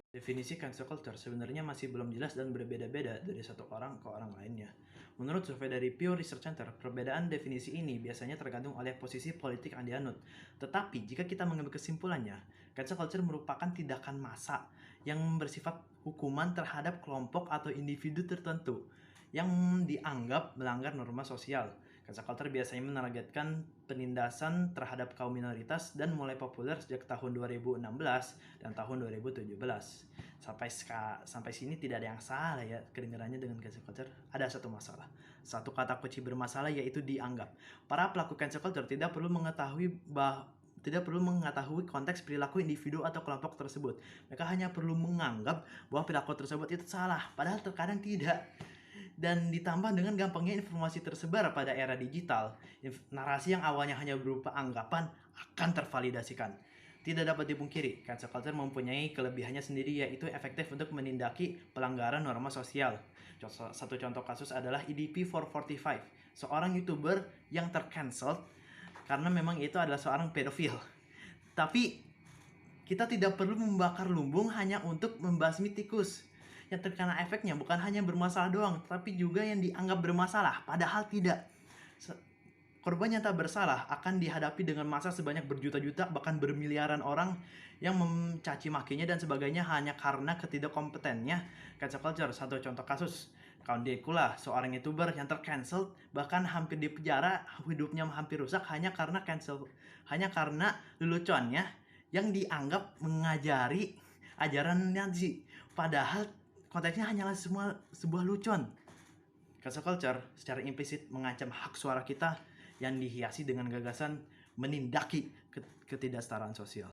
Definisi cancel culture sebenarnya masih belum jelas dan berbeda-beda dari satu orang ke orang lainnya. Menurut survei dari Pew Research Center, perbedaan definisi ini biasanya tergantung oleh posisi politik yang dianut. Tetapi, jika kita mengambil kesimpulannya, cancel culture merupakan tindakan massa yang bersifat hukuman terhadap kelompok atau individu tertentu yang dianggap melanggar norma sosial. Cancel culture biasanya menargetkan penindasan terhadap kaum minoritas dan mulai populer sejak tahun 2016 dan tahun 2017. Sampai sini tidak ada yang salah ya kedengarannya dengan cancel culture. Ada satu masalah. Satu kata kunci bermasalah yaitu dianggap. Para pelaku cancel culture tidak perlu mengetahui konteks perilaku individu atau kelompok tersebut. Mereka hanya perlu menganggap bahwa perilaku tersebut itu salah, padahal terkadang tidak. Dan ditambah dengan gampangnya informasi tersebar pada era digital, narasi yang awalnya hanya berupa anggapan akan tervalidasikan. Tidak dapat dipungkiri, cancel culture mempunyai kelebihannya sendiri, yaitu efektif untuk menindaki pelanggaran norma sosial. Satu contoh kasus adalah EDP445, seorang YouTuber yang tercancel karena memang itu adalah seorang pedofil. Tapi kita tidak perlu membakar lumbung hanya untuk membasmi tikus. Yang terkena efeknya bukan hanya bermasalah doang, tapi juga yang dianggap bermasalah, padahal tidak. Korban yang tak bersalah akan dihadapi dengan massa sebanyak berjuta-juta, bahkan bermiliaran orang yang mencaci makinya dan sebagainya hanya karena ketidakkompetennya. Cancel culture, satu contoh kasus. Kaun Dekula, seorang YouTuber yang tercancel, bahkan hampir dipenjara, hidupnya hampir rusak hanya karena leluconnya yang dianggap mengajari ajaran Nazi. Padahal konteksnya hanyalah sebuah lucon. Cancel culture secara implisit mengancam hak suara kita yang dihiasi dengan gagasan menindaki ketidaksetaraan sosial.